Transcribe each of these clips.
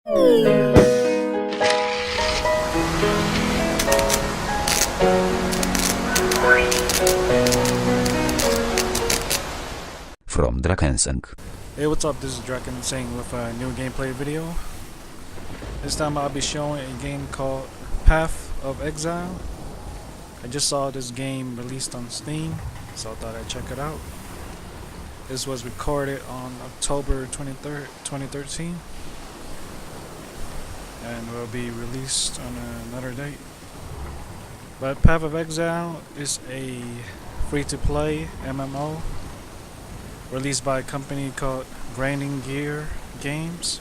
From Drakenseng. Hey, what's up? This is Drakenseng with a new gameplay video. This time I'll be showing a game called Path of Exile. I just saw this game released on Steam, so I thought I'd check it out. This was recorded on October 23rd, 2013, and will be released on another date. But Path of Exile is a free-to-play MMO released by a company called Grinding Gear Games.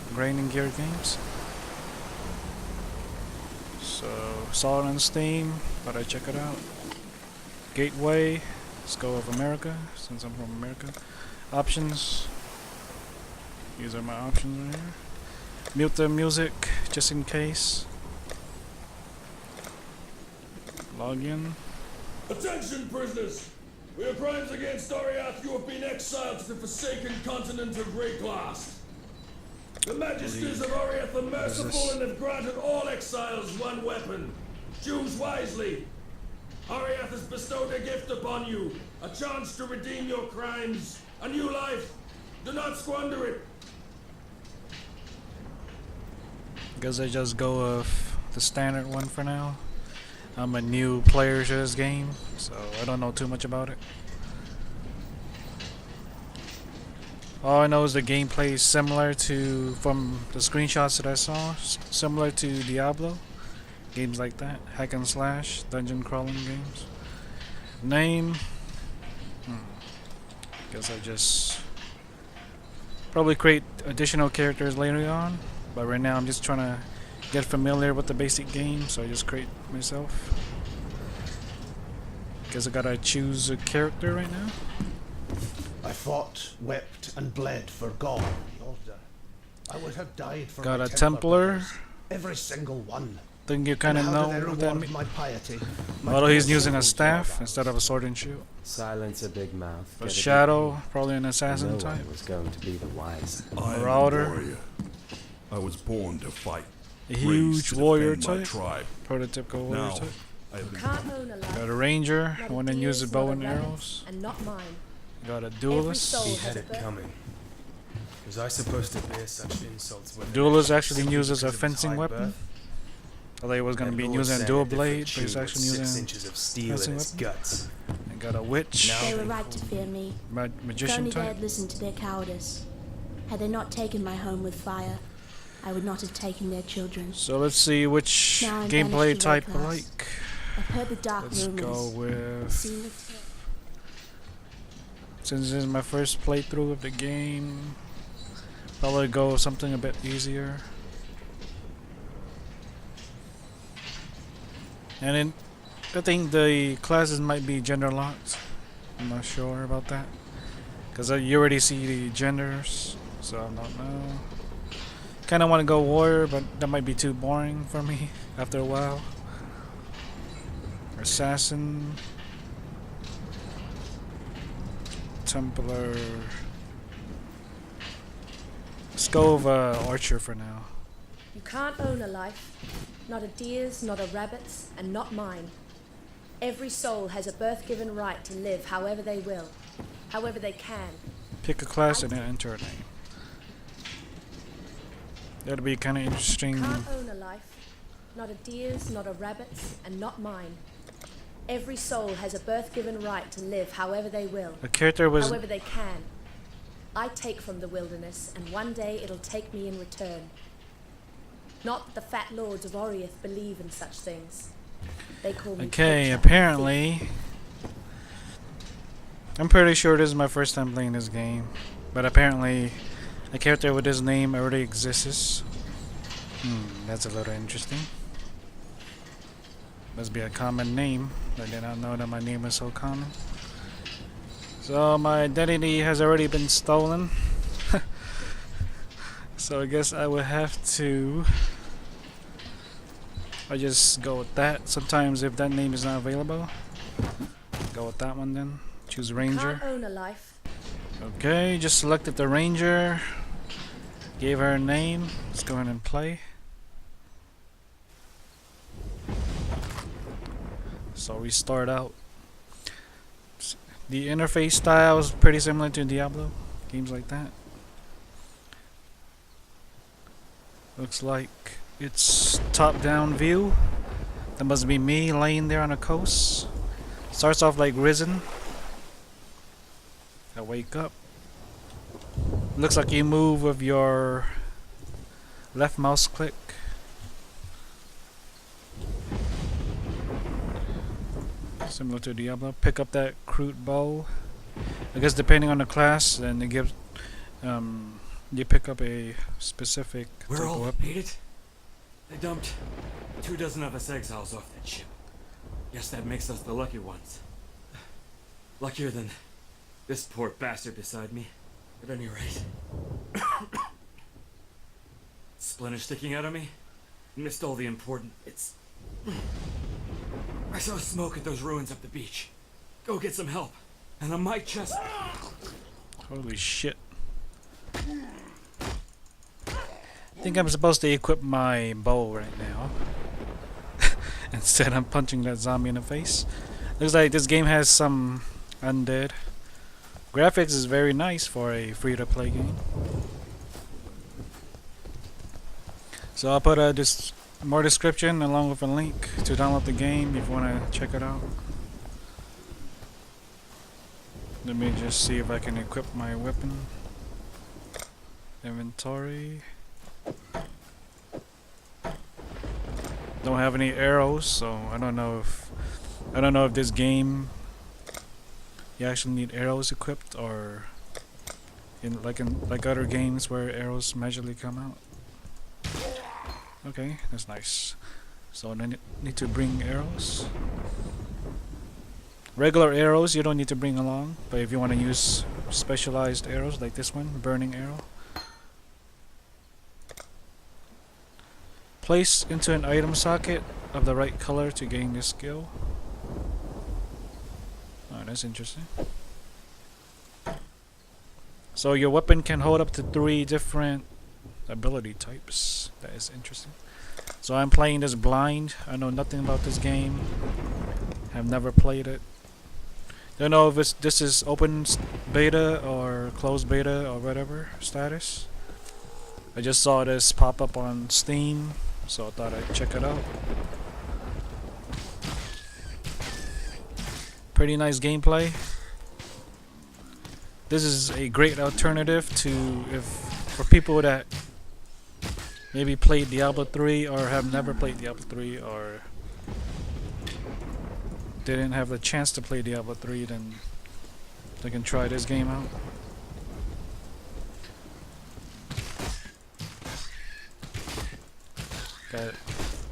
So saw it on Steam, but I check it out. Gateway, let's go with America, since I'm from America. Options, these are my options right here. Mute the music, just in case. Log in. Attention, prisoners! For your crimes against Ariath, you have been exiled to the forsaken continent of Greatglast. The majesties of Ariath are merciful and have granted all exiles one weapon. Choose wisely. Ariath has bestowed a gift upon you, a chance to redeem your crimes, a new life. Do not squander it. Guess I just go with the standard one for now. I'm a new player to this game, so I don't know too much about it. All I know is the gameplay is similar to, from the screenshots that I saw, similar to Diablo. Games like that. Hack and slash, dungeon crawling games. Name. Guess I just probably create additional characters later on. But right now I'm just trying to get familiar with the basic game, so I just create myself. Guess I gotta choose a character right now. I fought, wept, and bled for God. I would have died for Got my a Templar. brothers, every single one. Think you kind of know what that means. My piety, Although he's using a staff instead of a sword and shield. Silence a big mouth. A Shadow, probably an assassin No type. one was going to be the wise. I am a Marauder. warrior. I was born to fight. A huge warrior defend my type. tribe. Prototypical warrior Now, type. I have been Can't own a life. Got a ranger, Not one that deer's, uses bow not and a rabbit's, arrows. and not mine. Got a Every duelist. soul He has had a it birth. coming. Was I supposed to bear such insults when Duelist actually uses a because of his fencing high weapon. birth? Although he was going to That be Lord using a said dual different blade, but shoe he's with actually 6 using inches of steel in fencing its weapon. guts. And got a witch, Now They were right to fear me. If magician only they type. had listened to their cowardice. Had they not taken my home with fire, I would not have taken their children. So let's see which Now I'm gameplay banished to type I Greatglast. like. I've heard the dark Let's rumors. go with, Seen the tale. since this is my first playthrough of the game, probably go with something a bit easier. And then I think the classes might be gender locked. I'm not sure about that, because you already see the genders, so I don't know. Kind of want to go warrior, but that might be too boring for me after a while. Assassin, Templar. Let's go with archer for now. You can't own a life. Not a deer's, not a rabbit's, and not mine. Every soul has a birth-given right to live however they will, however they can. Pick a class and then enter a name. That'll be kind of interesting. Can't own a life. Not a deer's, not a rabbit's, and not mine. Every soul has a birth-given right to live however they will, A character was however they can. I take from the wilderness, and one day it'll take me in return. Not that the fat lords of Oriath believe in such things. They call me okay. butcher, Apparently, I'm pretty sure this is my first time playing this game, but apparently, a character with this name already exists. That's a little interesting. Must be a common name. I did not know that my name was so common. So my identity has already been stolen. So I guess I would have to I just go with that. Sometimes if that name is not available, go with that one then. Choose ranger. Can't own a life. Okay, just selected the ranger. Gave her a name. Let's go ahead and play. So we start out. The interface style is pretty similar to Diablo, games like that. Looks like it's top-down view. That must be me laying there on a coast. Starts off like Risen. I wake up. Looks like you move with your left mouse click. Similar to Diablo. Pick up that crude bow. I guess depending on the class, then it gives you pick up a specific We're type of all weapon. made it. They dumped 24 of us exiles off that ship. Guess that makes us the lucky ones. Luckier than this poor bastard beside me. At any rate. Splinter sticking out of me. Missed all the important bits. I saw smoke at those ruins up the beach. Go get some help. And on my chest. Holy shit. I think I'm supposed to equip my bow right now. Instead I'm punching that zombie in the face. Looks like this game has some undead. Graphics is very nice for a free-to-play game. So I'll put more description along with a link to download the game if you want to check it out. Let me just see if I can equip my weapon. Inventory. Don't have any arrows, so I don't know if this game you actually need arrows equipped, or like other games where arrows magically come out. Okay, that's nice. So I need to bring arrows. Regular arrows you don't need to bring along, but if you want to use specialized arrows like this one, burning arrow. Place into an item socket of the right color to gain this skill. Oh, that's interesting. So your weapon can hold up to 3 different ability types. That is interesting. So I'm playing this blind. I know nothing about this game. Have never played it. Don't know if this is open beta or closed beta or whatever status. I just saw this pop up on Steam, so I thought I'd check it out. Pretty nice gameplay. This is a great alternative for people that maybe played Diablo 3 or have never played Diablo 3 or didn't have the chance to play Diablo 3, then they can try this game out. Got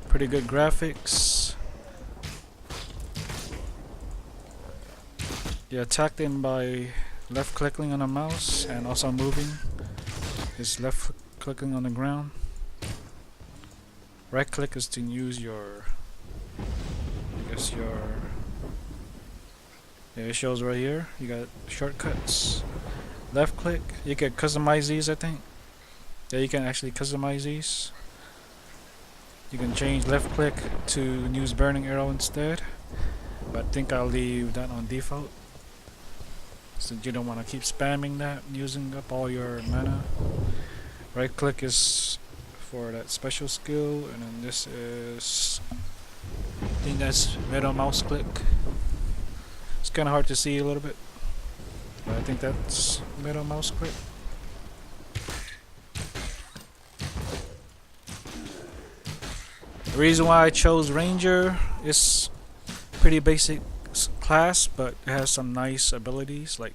pretty good graphics. You attack them by left clicking on the mouse and also moving. Is left clicking on the ground. Right click is to use your, yeah, it shows right here. You got shortcuts. Left click, you can customize these, I think. Yeah, you can actually customize these. You can change left click to use burning arrow instead, but I think I'll leave that on default since you don't want to keep spamming that, using up all your mana. Right click is for that special skill, and then this is, I think that's middle mouse click. It's kind of hard to see a little bit, but I think that's middle mouse click. The reason why I chose Ranger is pretty basic class, but it has some nice abilities, like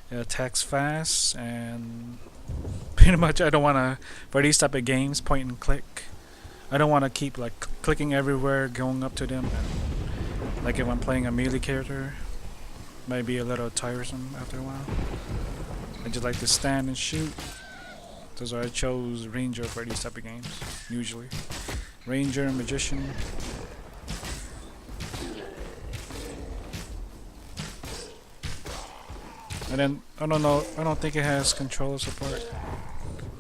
it attacks fast, and pretty much I don't want to, for these type of games, point and click, I don't want to keep like clicking everywhere, going up to them, and like if I'm playing a melee character, it might be a little tiresome after a while. I just like to stand and shoot. That's why I chose Ranger for these type of games, usually. Ranger and Magician. And then I don't know, I don't think it has controller support.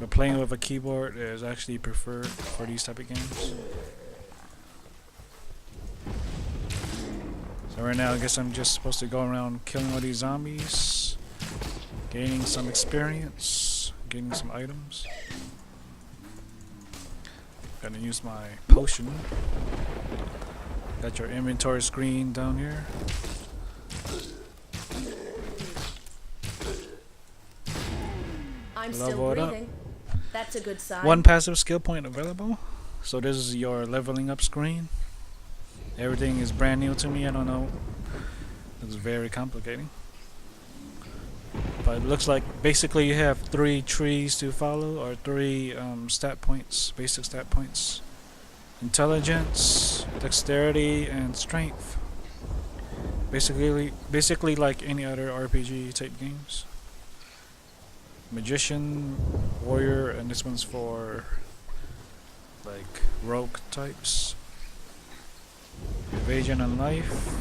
but playing with a keyboard is actually preferred for these type of games. So right now I guess I'm just supposed to go around killing all these zombies, gaining some experience, gaining some items. Gonna use my potion. Got your inventory screen down here. I'm Level still it up. breathing. That's a good sign. One passive skill point available. So this is your leveling up screen. Everything is brand new to me. I don't know. It's very complicating. But it looks like basically you have 3 trees to follow, or 3 stat points, basic stat points. Intelligence, dexterity, and strength. Basically like any other RPG type games. Magician, warrior, and this one's for like rogue types. Evasion and life.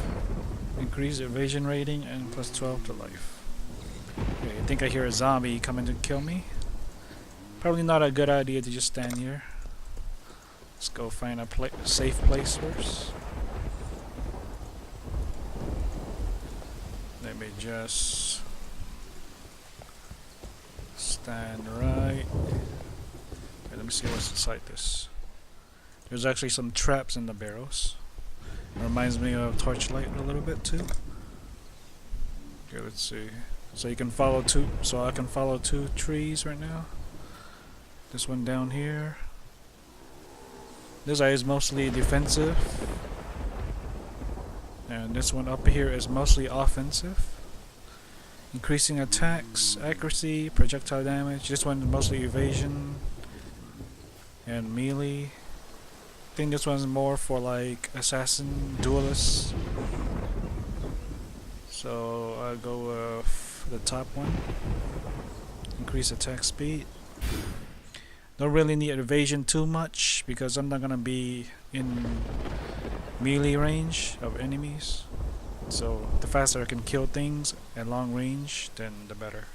Increase evasion rating and plus 12 to life. Okay, I think I hear a zombie coming to kill me. Probably not a good idea to just stand here. Let's go find a safe place first. Let me just stand right. Okay, let me see what's inside this. There's actually some traps in the barrels. It reminds me of Torchlight a little bit too. Okay, let's see. So you can follow 2. So I can follow 2 trees right now. This one down here. This eye is mostly defensive, and this one up here is mostly offensive. Increasing attacks, accuracy, projectile damage. This one is mostly evasion and melee. I think this one's more for like assassin, duelists. So I'll go with the top one. Increase attack speed. Don't really need evasion too much because I'm not gonna be in melee range of enemies. So the faster I can kill things at long range, then the better.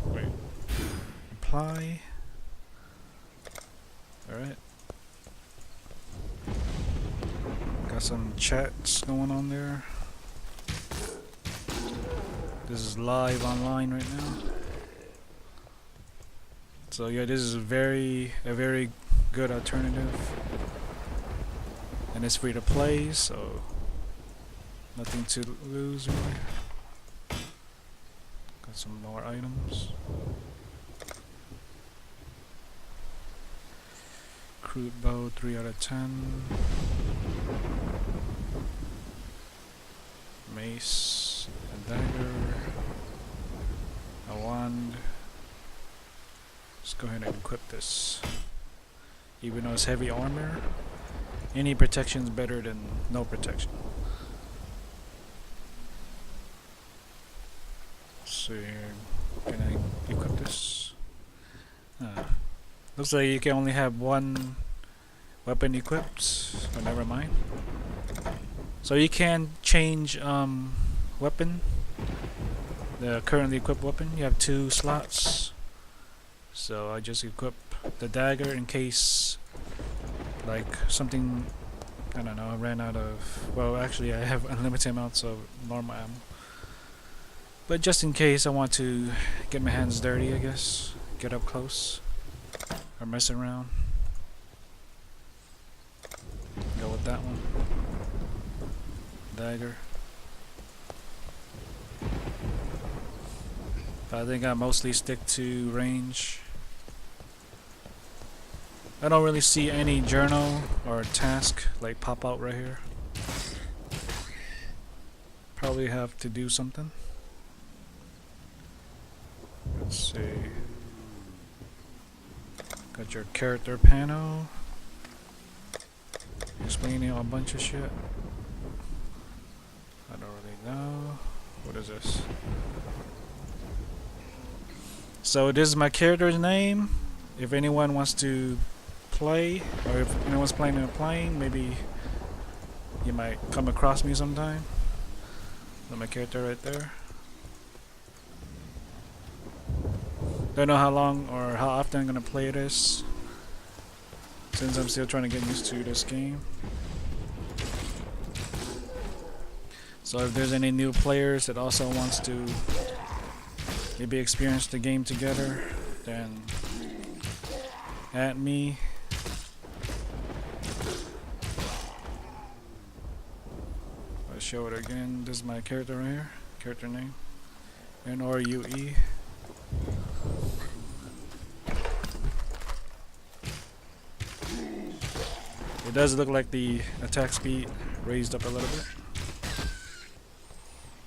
Wait. Apply. Alright. Got some chats going on there. This is live online right now. So yeah, this is a very good alternative, and it's free to play, so nothing to lose really. Got some more items. Crude bow, 3 out of 10. Mace, a dagger, a wand. Let's go ahead and equip this. Even though it's heavy armor, any protection is better than no protection. Let's see here. Can I equip this? Looks like you can only have 1 weapon equipped, but never mind. So you can change weapon, the currently equipped weapon. You have 2 slots. So I just equip the dagger in case like something, I don't know, I ran out of, well actually I have unlimited amounts of normal ammo. But just in case I want to get my hands dirty, I guess, get up close or mess around. Go with that one. Dagger. I think I mostly stick to range. I don't really see any journal or task like pop out right here. Probably have to do something. Let's see. Got your character panel. Explaining a bunch of shit. I don't really know. What is this? So this is my character's name. If anyone wants to play, or if anyone's planning on playing, maybe you might come across me sometime. That's my character right there. Don't know how long or how often I'm gonna play this, since I'm still trying to get used to this game. So if there's any new players that also wants to maybe experience the game together, then add me. I'll show it again. This is my character right here. Character name. NRUE. It does look like the attack speed raised up a little bit.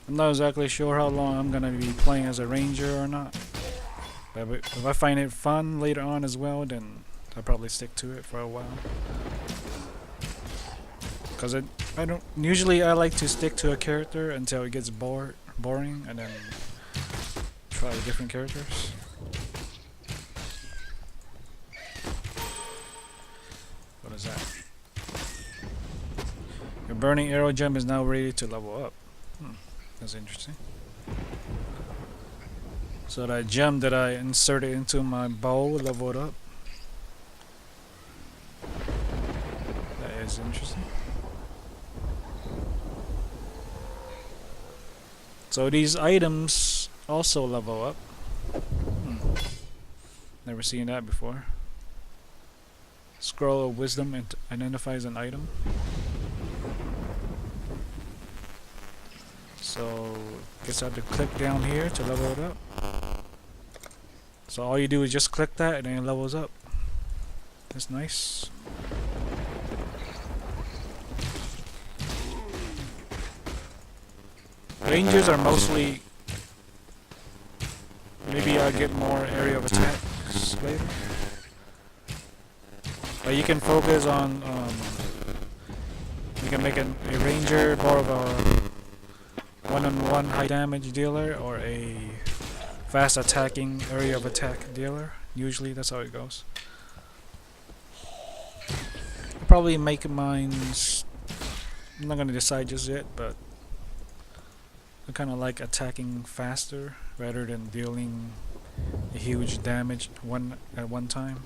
I'm not exactly sure how long I'm gonna be playing as a ranger or not. But if I find it fun later on as well, then I'll probably stick to it for a while. Cause I don't usually I like to stick to a character until it gets boring, and then try different characters. What is that? Your burning arrow gem is now ready to level up. That's interesting. So that gem that I inserted into my bow leveled up. That is interesting. So these items also level up. Never seen that before. Scroll of Wisdom identifies an item. So guess I have to click down here to level it up. So all you do is just click that and then it levels up. That's nice. Rangers are mostly, maybe I'll get more area of attacks later. But you can focus on, you can make a ranger more of a one-on-one high damage dealer or a fast attacking area of attack dealer. Usually that's how it goes. Probably make mine, I'm not gonna decide just yet, but I kinda like attacking faster rather than dealing a huge damage at one time.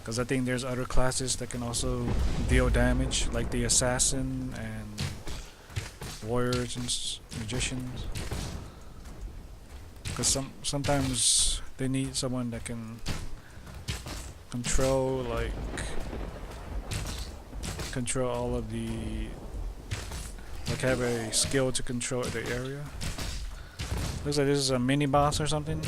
Because I think there's other classes that can also deal damage, like the assassin and warriors and magicians. Because sometimes they need someone that can control all of the, like have a skill to control the area. Looks like this is a mini boss or something.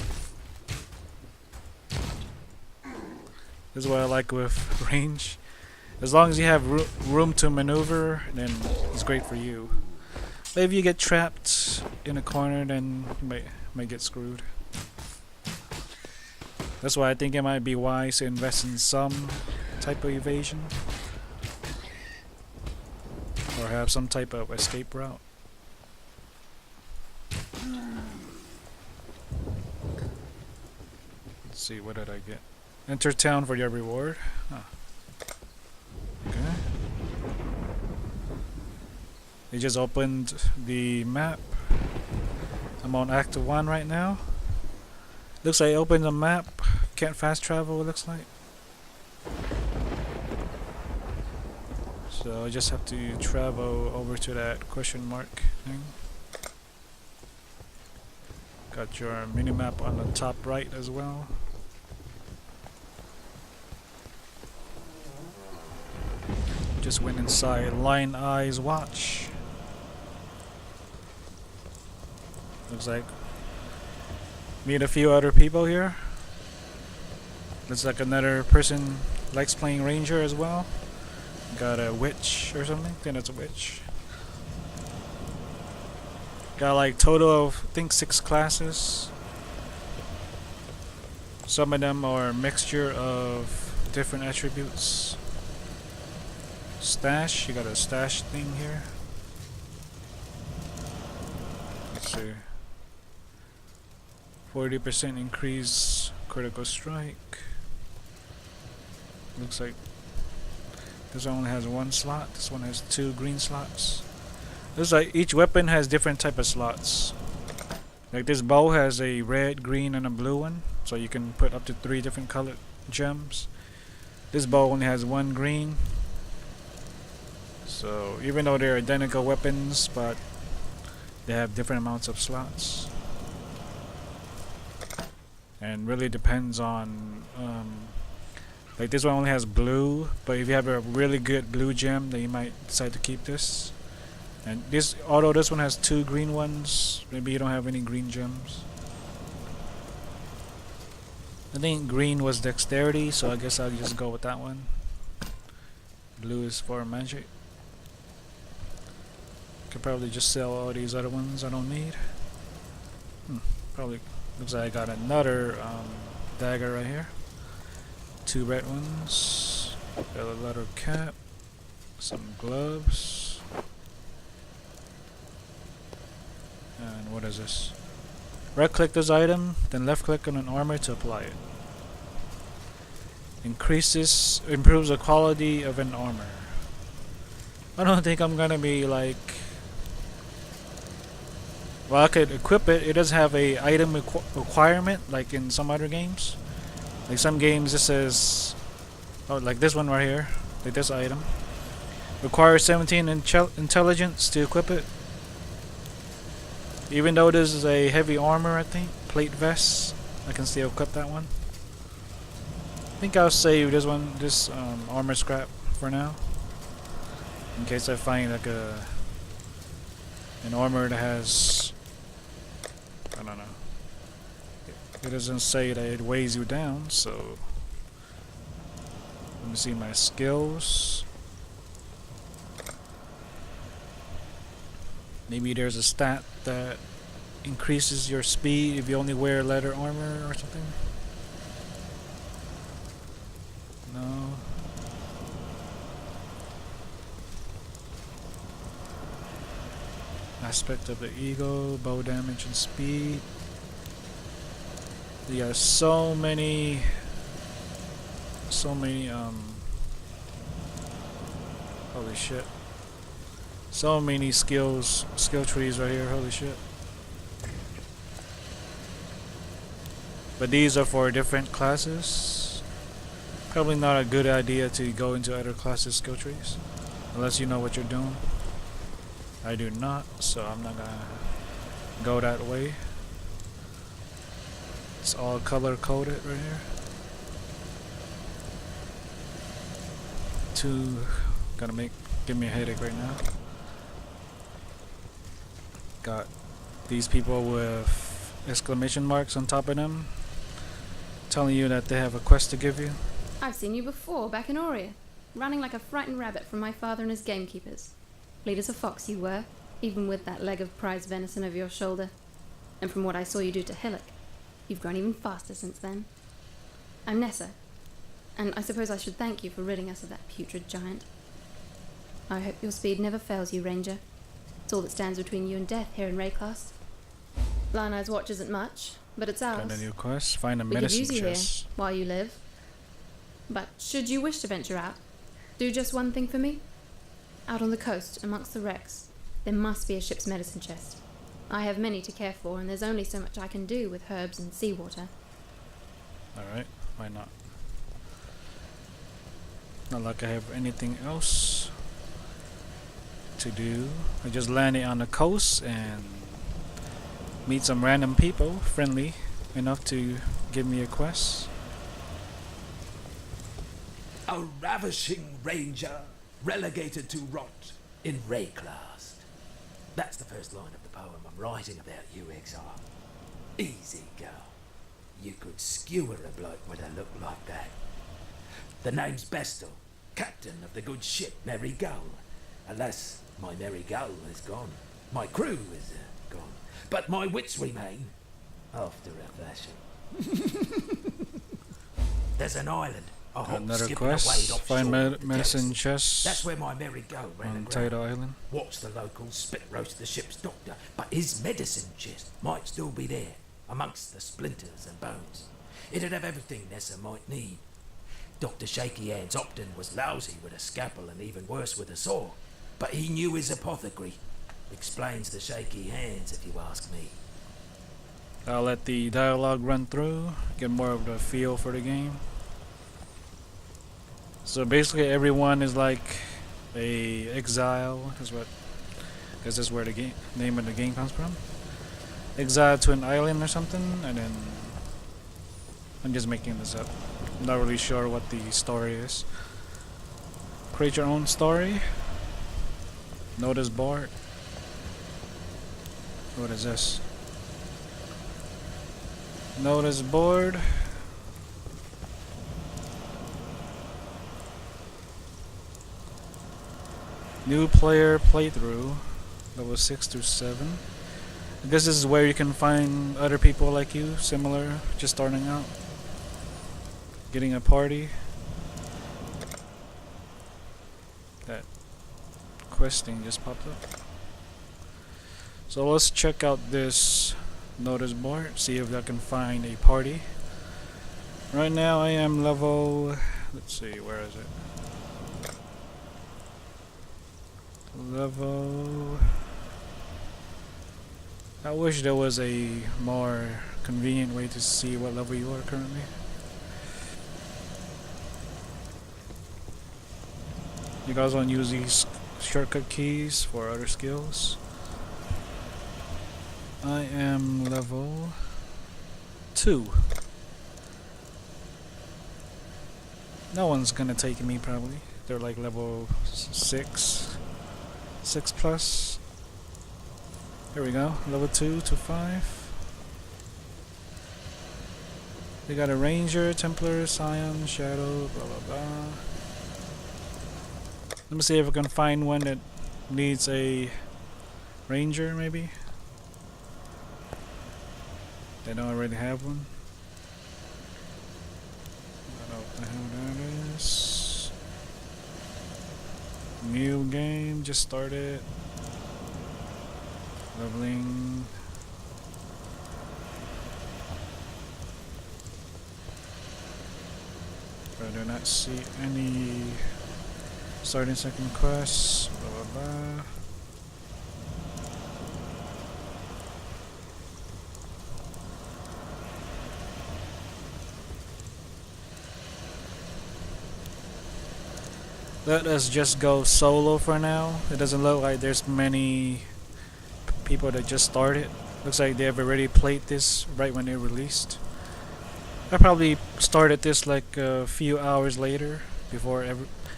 This is what I like with range. As long as you have room to maneuver, then it's great for you. But if you get trapped in a corner, then you might get screwed. That's why I think it might be wise to invest in some type of evasion, or have some type of escape route. Let's see, what did I get? Enter town for your reward. Huh. Okay. They just opened the map. I'm on Act 1 right now. Looks like it opened the map. Can't fast travel, it looks like. So I just have to travel over to that question mark thing. Got your minimap on the top right as well. Just went inside Lion Eyes Watch. Looks like meet a few other people here. Looks like another person likes playing ranger as well. Got a witch or something. I think that's a witch. Got like total of I think 6 classes. Some of them are a mixture of different attributes. Stash, you got a stash thing here. Let's see. 40% increase critical strike. Looks like this one only has 1 slot. This one has 2 green slots. Looks like each weapon has different type of slots. Like this bow has a red, green, and a blue one, so you can put up to 3 different colored gems. This bow only has 1 green. So even though they're identical weapons, but they have different amounts of slots. And really depends on like this one only has blue, but if you have a really good blue gem, then you might decide to keep this. And this, although this one has 2 green ones, maybe you don't have any green gems. I think green was dexterity, so I guess I'll just go with that one. Blue is for magic. Could probably just sell all these other ones I don't need. Probably looks like I got another dagger right here. 2 red ones. Got a leather cap. Some gloves. And what is this? Right click this item, then left click on an armor to apply it. Improves the quality of an armor. I don't think I'm gonna be like... Well, I could equip it. It does have a item requirement, like in some other games. Like some games it says... Oh, like this one right here. Like this item. Requires 17 intelligence to equip it. Even though this is a heavy armor, I think. Plate vest. I can still equip that one. I think I'll save this one, this armor scrap for now. In case I find like an armor that has... I don't know. It doesn't say that it weighs you down, so... Let me see my skills. Maybe there's a stat that increases your speed if you only wear leather armor or something. No. Aspect of the ego, bow damage and speed. There are so many holy shit. So many skill trees right here, holy shit. But these are for different classes. Probably not a good idea to go into other classes' skill trees. Unless you know what you're doing. I do not, so I'm not gonna go that way. It's all color coded right here. Give me a headache right now. Got these people with exclamation marks on top of them, telling you that they have a quest to give you. I've seen you before, back in Aurea, running like a frightened rabbit from my father and his gamekeepers. Fleet as a fox you were, even with that leg of prize venison over your shoulder. And from what I saw you do to Hillock, you've grown even faster since then. I'm Nessa, and I suppose I should thank you for ridding us of that putrid giant. I hope your speed never fails you, Ranger. It's all that stands between you and death here in Rayclast. Lion Eye's watch isn't much, but it's ours. Got a new quest. Find a We could medicine use you here chest. while you live. But should you wish to venture out, do just one thing for me. Out on the coast, amongst the wrecks, there must be a ship's medicine chest. I have many to care for, and there's only so much I can do with herbs and seawater. Alright, why not? Not like I have anything else to do. I just landed on the coast and meet some random people, friendly enough to give me a quest. A ravishing ranger relegated to rot in Rayclast. That's the first line of the poem I'm writing about you, Exile. Easy, girl. You could skewer a bloke with a look like that. The name's Bestel, captain of the good ship Merry Gull. Alas, my Merry Gull is gone. My crew is gone. But my wits remain, after a fashion. There's an island. A hop, Another skip, quest. and a wade Find offshore of the medicine Drakenseng. chest That's where my Merry Gull ran on aground. Tidal Island. Watch the locals spit roast the ship's doctor, but his medicine chest might still be there, amongst the splinters and bones. It'd have everything Nessa might need. Dr. Shaky Hands Opton was lousy with a scalpel and even worse with a saw, but he knew his apothecary. Explains the shaky hands, if you ask me. I'll let the dialogue run through, get more of the feel for the game. So basically everyone is like a exile, is what, because that's where the name of the game comes from. Exile to an island or something, and then I'm just making this up. I'm not really sure what the story is. Create your own story. Notice board. What is this? Notice board. New player playthrough, level 6 through 7. I guess this is where you can find other people like you, similar, just starting out. Getting a party. That quest thing just popped up. So let's check out this notice board, see if I can find a party. Right now I am level, let's see, where is it? Level, I wish there was a more convenient way to see what level you are currently. You guys want to use these shortcut keys for other skills. I am level 2. No one's gonna take me probably. They're like level 6 plus. Here we go, level 2 to 5. They got a ranger, templar, scion, shadow, blah blah blah. Let me see if I can find one that needs a ranger maybe. They don't already have one. I don't know what the hell that is. New game, just started. Leveling. I do not see any starting second quest. Blah blah blah. Let us just go solo for now. It doesn't look like there's many people that just started. Looks like they've already played this right when it released. I probably started this like a few hours later,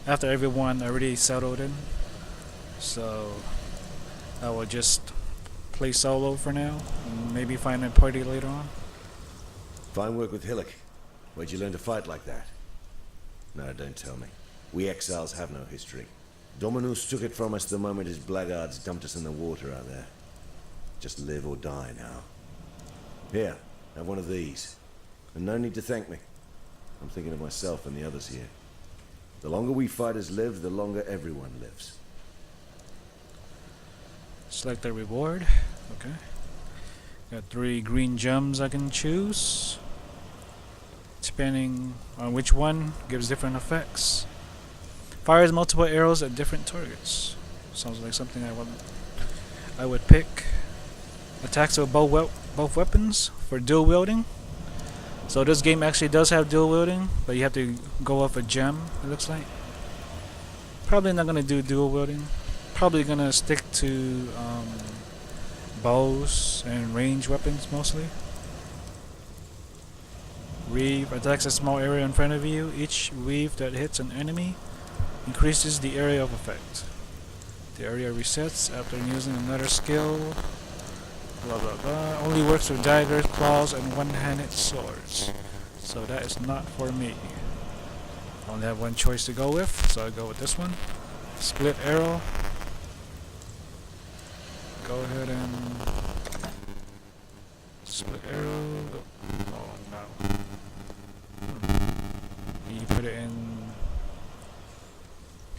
after everyone already settled in. So I will just play solo for now, and maybe find a party later on. Fine work with Hillock. Where'd you learn to fight like that? No, don't tell me. We exiles have no history. Dominus took it from us the moment his blackguards dumped us in the water out there. Just live or die now. Here, have one of these. And no need to thank me. I'm thinking of myself and the others here. The longer we fighters live, the longer everyone lives. Select the reward. Okay. Got 3 green gems I can choose. Depending on which one, gives different effects. Fires multiple arrows at different targets. Sounds like something I would pick. Attacks with both weapons for dual wielding. So this game actually does have dual wielding, but you have to go off a gem, it looks like. Probably not gonna do dual wielding. Probably gonna stick to bows and range weapons mostly. Weave attacks a small area in front of you. Each weave that hits an enemy increases the area of effect. The area resets after using another skill. Blah blah blah. Only works with daggers, claws, and one-handed swords. So that is not for me. I only have one choice to go with, so I go with this one. Split arrow. Go ahead and split arrow. Oh no. You put it in.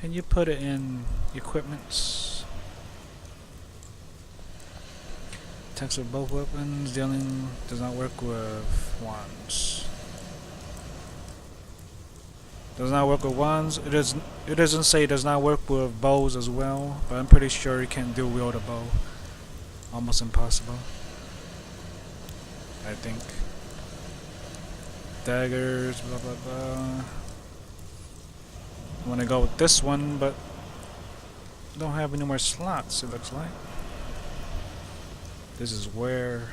Can you put it in equipments? Attacks with both weapons. Dealing does not work with wands. Does not work with wands. It doesn't say it does not work with bows as well, but I'm pretty sure you can dual wield a bow. Almost impossible. I think. Daggers, blah blah blah. I want to go with this one, but don't have any more slots, it looks like. This is where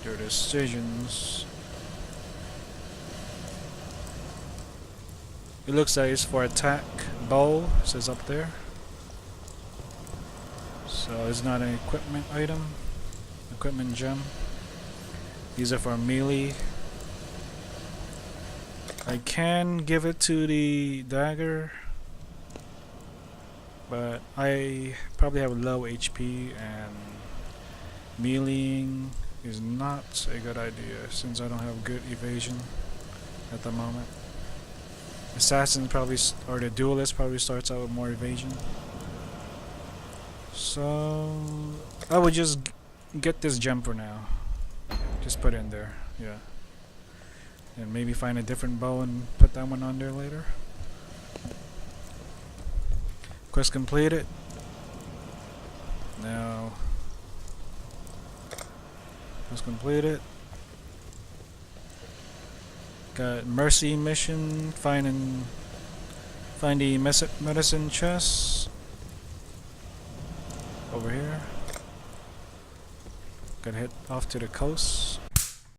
your decisions. It looks like it's for attack. Bow says up there. So it's not an equipment item. Equipment gem. These are for melee. I can give it to the dagger, but I probably have low HP and meleeing is not a good idea since I don't have good evasion at the moment. Assassin probably, or the duelist probably starts out with more evasion. So I would just get this gem for now. Just put it in there, yeah. And maybe find a different bow and put that one on there later. Quest completed. Now, quest completed. Got mercy mission. Find the medicine chest over here. Gotta head off to the coast.